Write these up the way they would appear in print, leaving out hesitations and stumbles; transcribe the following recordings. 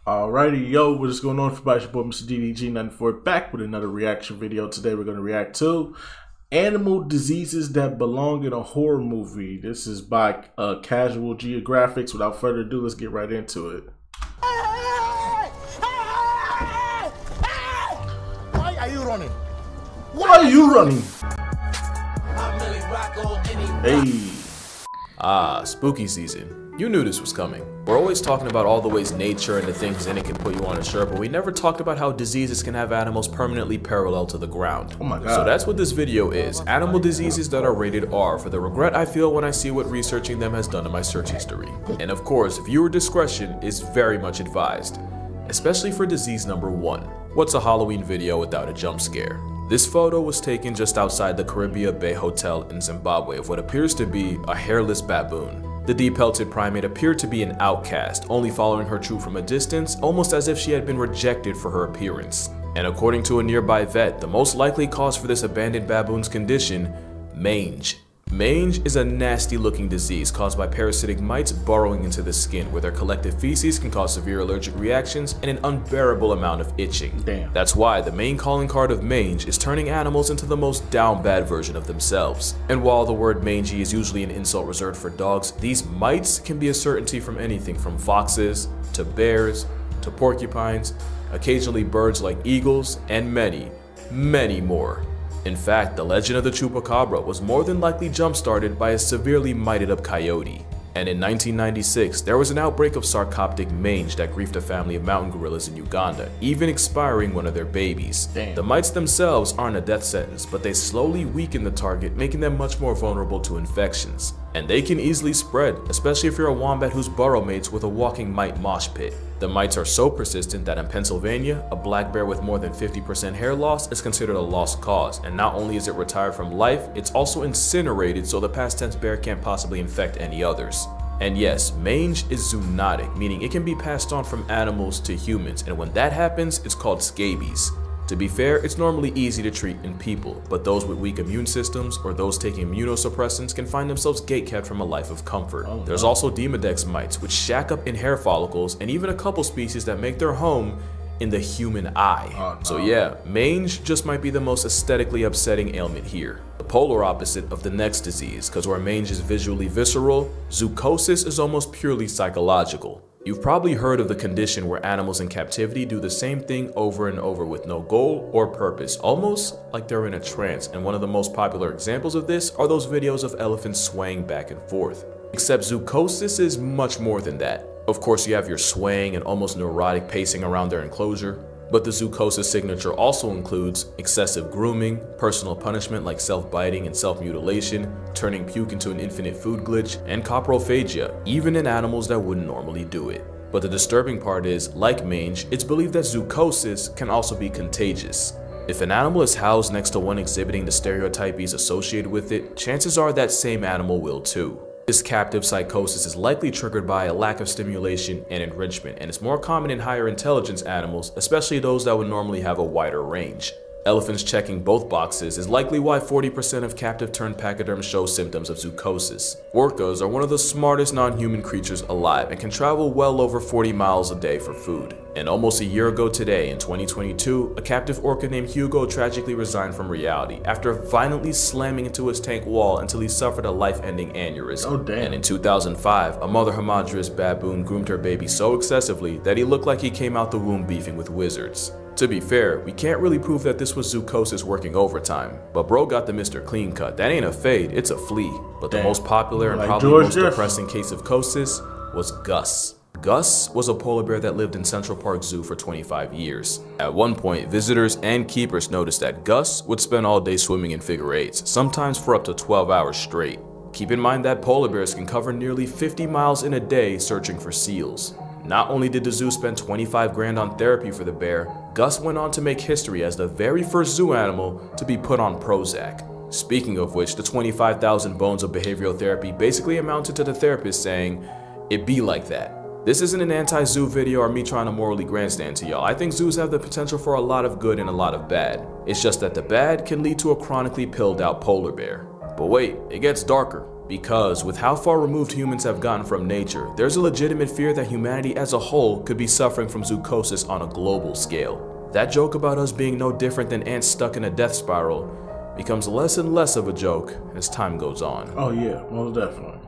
Alrighty, yo, what is going on? It's your boy Mr. DDG94 back with another reaction video. Today we're going to react to Animal Diseases That Belong in a Horror Movie. This is by Casual Geographics. Without further ado, let's get right into it. Why are you running? Why are you running? Hey. Spooky season. You knew this was coming. We're always talking about all the ways nature and the things in it can put you on a shirt, but we never talked about how diseases can have animals permanently parallel to the ground. Oh my god. So that's what this video is. Animal diseases that are rated R, for the regret I feel when I see what researching them has done to my search history. And of course, viewer discretion is very much advised. Especially for disease number 1. What's a Halloween video without a jump scare? This photo was taken just outside the Caribbean Bay Hotel in Zimbabwe of what appears to be a hairless baboon. The depelted primate appeared to be an outcast, only following her troop from a distance, almost as if she had been rejected for her appearance. And according to a nearby vet, the most likely cause for this abandoned baboon's condition, mange. Mange is a nasty looking disease caused by parasitic mites burrowing into the skin, where their collective feces can cause severe allergic reactions and an unbearable amount of itching. Damn. That's why the main calling card of mange is turning animals into the most down bad version of themselves. And while the word mangy is usually an insult reserved for dogs, these mites can be a certainty from anything from foxes, to bears, to porcupines, occasionally birds like eagles, and many, many more. In fact, the legend of the chupacabra was more than likely jump-started by a severely mited up coyote. And in 1996, there was an outbreak of sarcoptic mange that griefed a family of mountain gorillas in Uganda, even expiring one of their babies. Damn. The mites themselves aren't a death sentence, but they slowly weaken the target, making them much more vulnerable to infections. And they can easily spread, especially if you're a wombat whose burrow mates with a walking mite mosh pit. The mites are so persistent that in Pennsylvania, a black bear with more than 50% hair loss is considered a lost cause, and not only is it retired from life, it's also incinerated so the past tense bear can't possibly infect any others. And yes, mange is zoonotic, meaning it can be passed on from animals to humans, and when that happens, it's called scabies. To be fair, it's normally easy to treat in people, but those with weak immune systems or those taking immunosuppressants can find themselves gatekept from a life of comfort. Oh, no. There's also Demodex mites, which shack up in hair follicles, and even a couple species that make their home in the human eye. Oh, no. So yeah, mange just might be the most aesthetically upsetting ailment here. The polar opposite of the next disease, because where mange is visually visceral, zoochosis is almost purely psychological. You've probably heard of the condition where animals in captivity do the same thing over and over with no goal or purpose, almost like they're in a trance, and one of the most popular examples of this are those videos of elephants swaying back and forth. Except zoochosis is much more than that. Of course, you have your swaying and almost neurotic pacing around their enclosure, but the zoochosis signature also includes excessive grooming, personal punishment like self-biting and self-mutilation, turning puke into an infinite food glitch, and coprophagia, even in animals that wouldn't normally do it. But the disturbing part is, like mange, it's believed that zoochosis can also be contagious. If an animal is housed next to one exhibiting the stereotypes associated with it, chances are that same animal will too. This captive psychosis is likely triggered by a lack of stimulation and enrichment, and it's more common in higher intelligence animals, especially those that would normally have a wider range. Elephants checking both boxes is likely why 40% of captive turned pachyderms show symptoms of zoochosis. Orcas are one of the smartest non-human creatures alive and can travel well over 40 miles a day for food. And almost a year ago today, in 2022, a captive orca named Hugo tragically resigned from reality after violently slamming into his tank wall until he suffered a life-ending aneurysm. Oh, damn. And in 2005, a mother hamadryas baboon groomed her baby so excessively that he looked like he came out the womb beefing with wizards. To be fair, we can't really prove that this was zoochosis working overtime, but bro got the Mr. Clean Cut. That ain't a fade, it's a flea. But the Damn. most popular and Like probably George most Jefferson. depressing case of chosis was Gus. Gus was a polar bear that lived in Central Park Zoo for 25 years. At one point, visitors and keepers noticed that Gus would spend all day swimming in figure eights, sometimes for up to 12 hours straight. Keep in mind that polar bears can cover nearly 50 miles in a day searching for seals. Not only did the zoo spend 25 grand on therapy for the bear, Gus went on to make history as the very first zoo animal to be put on Prozac. Speaking of which, the 25,000 bones of behavioral therapy basically amounted to the therapist saying, "It be like that." This isn't an anti-zoo video or me trying to morally grandstand to y'all. I think zoos have the potential for a lot of good and a lot of bad. It's just that the bad can lead to a chronically pilled out polar bear. But wait, it gets darker. Because with how far removed humans have gotten from nature, there's a legitimate fear that humanity as a whole could be suffering from zoochosis on a global scale. That joke about us being no different than ants stuck in a death spiral becomes less and less of a joke as time goes on. Oh yeah, most definitely.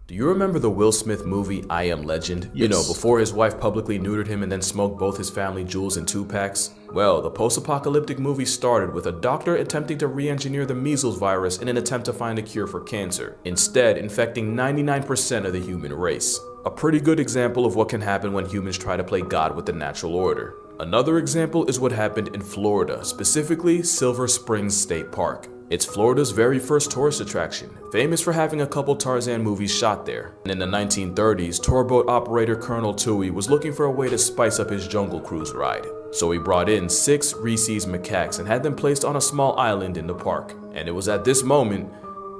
Do you remember the Will Smith movie I Am Legend? Yes. You know, before his wife publicly neutered him and then smoked both his family jewels in 2-packs? Well, the post-apocalyptic movie started with a doctor attempting to re-engineer the measles virus in an attempt to find a cure for cancer, instead infecting 99% of the human race. A pretty good example of what can happen when humans try to play God with the natural order. Another example is what happened in Florida, specifically Silver Springs State Park. It's Florida's very first tourist attraction, famous for having a couple Tarzan movies shot there. And in the 1930s, tourboat operator Colonel Toohey was looking for a way to spice up his Jungle Cruise ride. So he brought in 6 Rhesus macaques and had them placed on a small island in the park. And it was at this moment,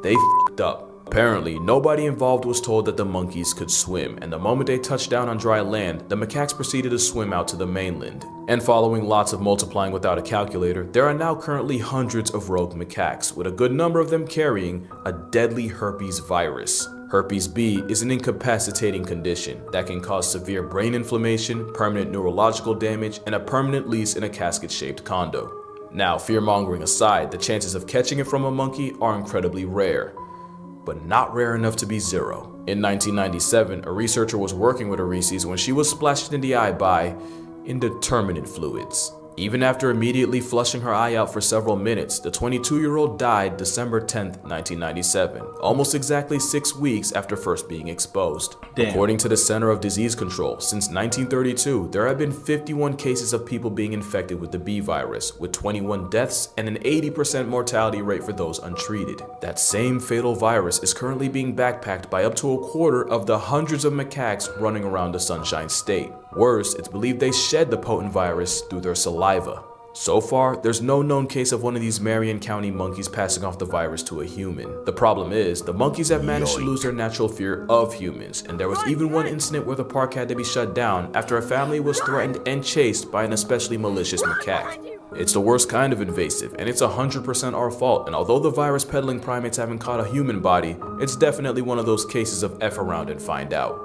they f***ed up. Apparently, nobody involved was told that the monkeys could swim, and the moment they touched down on dry land, the macaques proceeded to swim out to the mainland. And following lots of multiplying without a calculator, there are now currently hundreds of rogue macaques, with a good number of them carrying a deadly herpes virus. Herpes B is an incapacitating condition that can cause severe brain inflammation, permanent neurological damage, and a permanent lease in a casket-shaped condo. Now, fear-mongering aside, the chances of catching it from a monkey are incredibly rare, but not rare enough to be zero. In 1997, a researcher was working with a Rhesus when she was splashed in the eye by indeterminate fluids. Even after immediately flushing her eye out for several minutes, the 22-year-old died December 10, 1997, almost exactly 6 weeks after first being exposed. Damn. According to the Center of Disease Control, since 1932, there have been 51 cases of people being infected with the B virus, with 21 deaths and an 80% mortality rate for those untreated. That same fatal virus is currently being backpacked by up to a quarter of the hundreds of macaques running around the Sunshine State. Worse, it's believed they shed the potent virus through their saliva. So far, there's no known case of one of these Marion County monkeys passing off the virus to a human. The problem is, the monkeys have managed to lose their natural fear of humans, and there was even one incident where the park had to be shut down after a family was threatened and chased by an especially malicious macaque. It's the worst kind of invasive, and it's 100% our fault, and although the virus peddling primates haven't caught a human body, it's definitely one of those cases of F around and find out.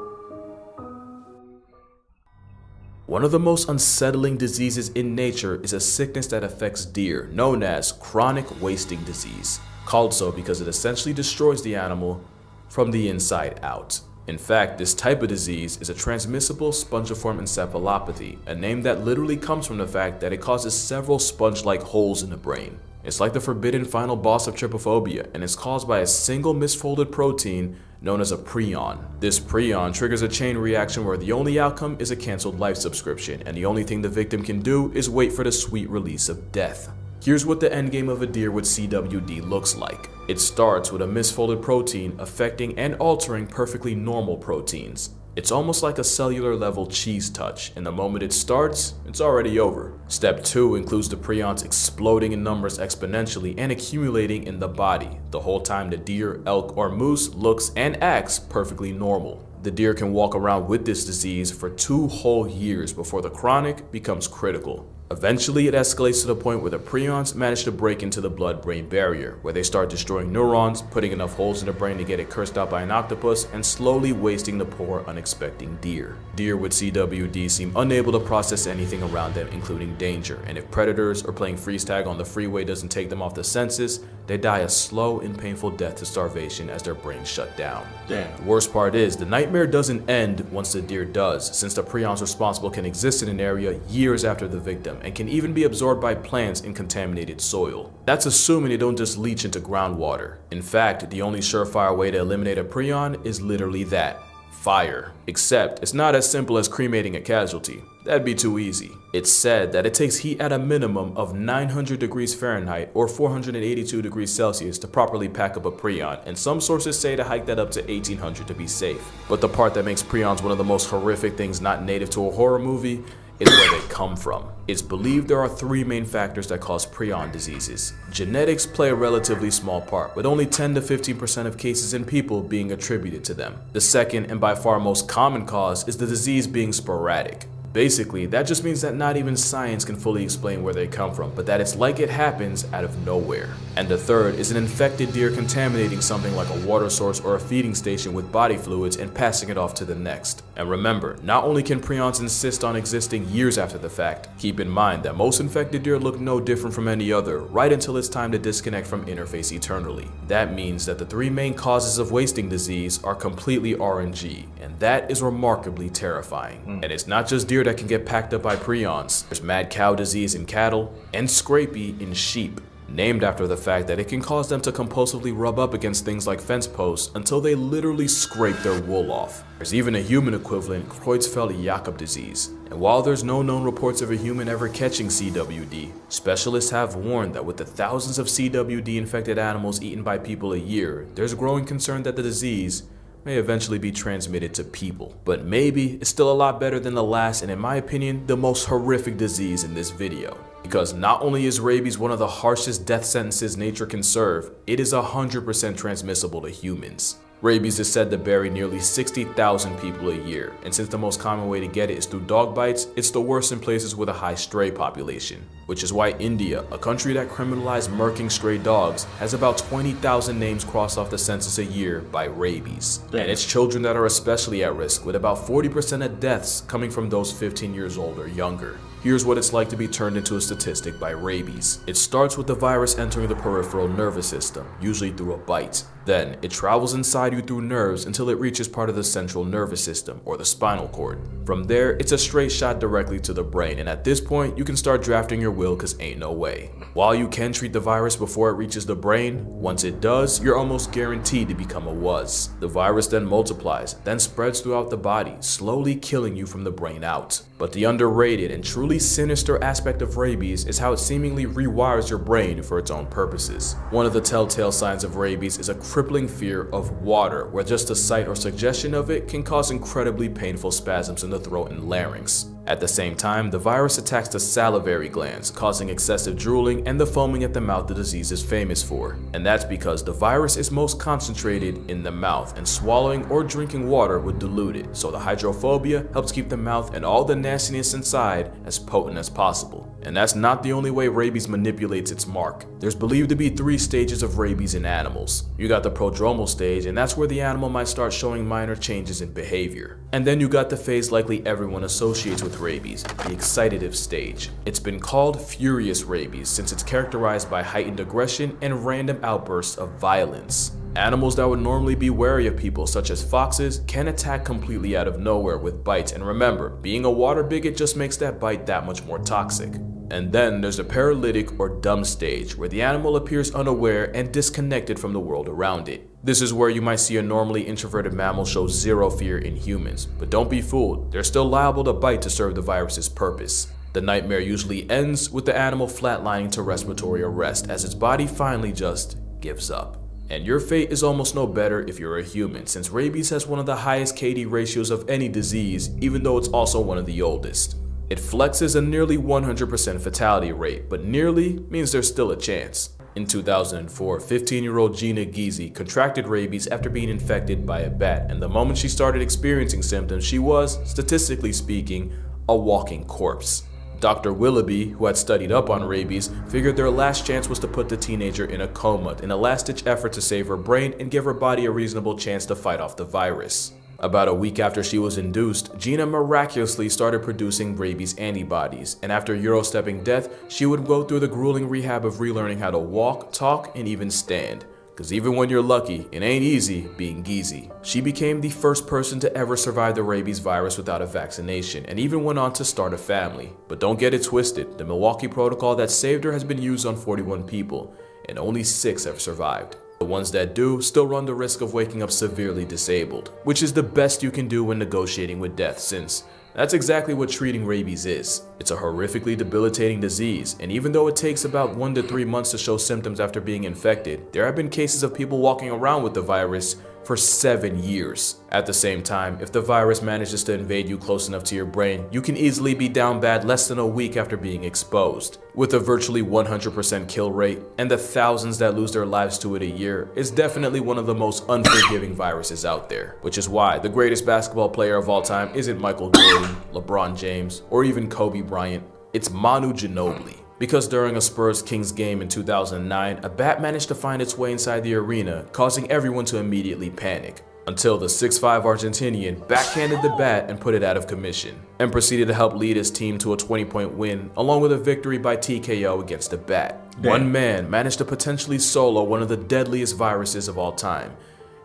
One of the most unsettling diseases in nature is a sickness that affects deer, known as chronic wasting disease, called so because it essentially destroys the animal from the inside out. In fact, this type of disease is a transmissible spongiform encephalopathy, a name that literally comes from the fact that it causes several sponge-like holes in the brain. It's like the forbidden final boss of trypophobia, and it's caused by a single misfolded protein known as a prion. This prion triggers a chain reaction where the only outcome is a canceled life subscription, and the only thing the victim can do is wait for the sweet release of death. Here's what the endgame of a deer with CWD looks like. It starts with a misfolded protein affecting and altering perfectly normal proteins. It's almost like a cellular level cheese touch, and the moment it starts, it's already over. Step 2 includes the prions exploding in numbers exponentially and accumulating in the body, the whole time the deer, elk, or moose looks and acts perfectly normal. The deer can walk around with this disease for 2 whole years before the chronic becomes critical. Eventually, it escalates to the point where the prions manage to break into the blood-brain barrier, where they start destroying neurons, putting enough holes in the brain to get it cursed out by an octopus, and slowly wasting the poor, unexpecting deer. Deer with CWD seem unable to process anything around them, including danger, and if predators or playing freeze tag on the freeway doesn't take them off the senses, they die a slow and painful death to starvation as their brains shut down. Damn. The worst part is, the nightmare doesn't end once the deer does, since the prions responsible can exist in an area years after the victim, and can even be absorbed by plants in contaminated soil. That's assuming they don't just leach into groundwater. In fact, the only surefire way to eliminate a prion is literally that: fire. Except, it's not as simple as cremating a casualty. That'd be too easy. It's said that it takes heat at a minimum of 900 degrees Fahrenheit or 482 degrees Celsius to properly pack up a prion, and some sources say to hike that up to 1800 to be safe. But the part that makes prions one of the most horrific things not native to a horror movie is where they come from. It's believed there are 3 main factors that cause prion diseases. Genetics play a relatively small part, with only 10 to 15% of cases in people being attributed to them. The second and by far most common cause is the disease being sporadic. Basically, that just means that not even science can fully explain where they come from, but that it's like it happens out of nowhere. And the third is an infected deer contaminating something like a water source or a feeding station with body fluids and passing it off to the next. And remember, not only can prions insist on existing years after the fact, keep in mind that most infected deer look no different from any other right until it's time to disconnect from interface eternally. That means that the three main causes of wasting disease are completely RNG, and that is remarkably terrifying. And it's not just deer that can get packed up by prions. There's mad cow disease in cattle and scrapie in sheep, named after the fact that it can cause them to compulsively rub up against things like fence posts until they literally scrape their wool off. There's even a human equivalent, Creutzfeldt-Jakob disease. And while there's no known reports of a human ever catching CWD, specialists have warned that with the thousands of CWD infected animals eaten by people a year, there's growing concern that the disease may eventually be transmitted to people. But maybe it's still a lot better than the last and, in my opinion, the most horrific disease in this video. Because not only is rabies one of the harshest death sentences nature can serve, it is 100% transmissible to humans. Rabies is said to bury nearly 60,000 people a year, and since the most common way to get it is through dog bites, it's the worst in places with a high stray population. Which is why India, a country that criminalized murking stray dogs, has about 20,000 names crossed off the census a year by rabies. And it's children that are especially at risk, with about 40% of deaths coming from those 15 years old or younger. Here's what it's like to be turned into a statistic by rabies. It starts with the virus entering the peripheral nervous system, usually through a bite. Then, it travels inside you through nerves until it reaches part of the central nervous system, or the spinal cord. From there, it's a straight shot directly to the brain, and at this point, you can start drafting your will cause ain't no way. While you can treat the virus before it reaches the brain, once it does, you're almost guaranteed to become a WUS. The virus then multiplies, then spreads throughout the body, slowly killing you from the brain out. But the underrated and truly sinister aspect of rabies is how it seemingly rewires your brain for its own purposes. One of the telltale signs of rabies is a crippling fear of water, where just the sight or suggestion of it can cause incredibly painful spasms in the throat and larynx. At the same time, the virus attacks the salivary glands, causing excessive drooling and the foaming at the mouth the disease is famous for. And that's because the virus is most concentrated in the mouth, and swallowing or drinking water would dilute it, so the hydrophobia helps keep the mouth and all the nastiness inside as potent as possible. And that's not the only way rabies manipulates its mark. There's believed to be 3 stages of rabies in animals. You got the prodromal stage, and that's where the animal might start showing minor changes in behavior. And then you got the phase likely everyone associates with rabies, the excitative stage. It's been called furious rabies since it's characterized by heightened aggression and random outbursts of violence. Animals that would normally be wary of people, such as foxes, can attack completely out of nowhere with bites, and remember, being a water bigot just makes that bite that much more toxic. And then there's a paralytic or dumb stage, where the animal appears unaware and disconnected from the world around it. This is where you might see a normally introverted mammal show zero fear in humans, but don't be fooled, they're still liable to bite to serve the virus's purpose. The nightmare usually ends with the animal flatlining to respiratory arrest as its body finally just gives up. And your fate is almost no better if you're a human, since rabies has one of the highest KD ratios of any disease, even though it's also one of the oldest. It flexes a nearly 100% fatality rate, but nearly means there's still a chance. In 2004, 15-year-old Gina Giese contracted rabies after being infected by a bat, and the moment she started experiencing symptoms, she was, statistically speaking, a walking corpse. Dr. Willoughby, who had studied up on rabies, figured their last chance was to put the teenager in a coma in a last-ditch effort to save her brain and give her body a reasonable chance to fight off the virus. About a week after she was induced, Gina miraculously started producing rabies antibodies, and after Euro-stepping death, she would go through the grueling rehab of relearning how to walk, talk, and even stand. Cause even when you're lucky, it ain't easy being Giese. She became the first person to ever survive the rabies virus without a vaccination, and even went on to start a family. But don't get it twisted, the Milwaukee protocol that saved her has been used on 41 people, and only 6 have survived. The ones that do still run the risk of waking up severely disabled, which is the best you can do when negotiating with death, since that's exactly what treating rabies is. It's a horrifically debilitating disease, and even though it takes about 1 to 3 months to show symptoms after being infected, there have been cases of people walking around with the virus for 7 years. At the same time, if the virus manages to invade you close enough to your brain, you can easily be down bad less than a week after being exposed. With a virtually 100% kill rate and the thousands that lose their lives to it a year, it's definitely one of the most unforgiving viruses out there. Which is why the greatest basketball player of all time isn't Michael Jordan, LeBron James, or even Kobe Bryant. It's Manu Ginobili. Because during a Spurs-Kings game in 2009, a bat managed to find its way inside the arena, causing everyone to immediately panic. Until the 6'5" Argentinian backhanded the bat and put it out of commission, and proceeded to help lead his team to a 20-point win, along with a victory by TKO against the bat. Damn. One man managed to potentially solo one of the deadliest viruses of all time,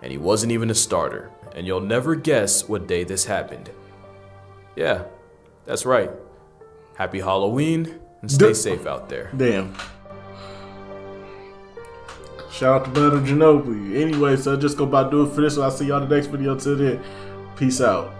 and he wasn't even a starter. And you'll never guess what day this happened. Yeah, that's right. Happy Halloween. And stay safe out there. Damn. Shout out to Manu Ginobili. Anyway, so just go about doing it for this one. I'll see y'all in the next video. Till then, peace out.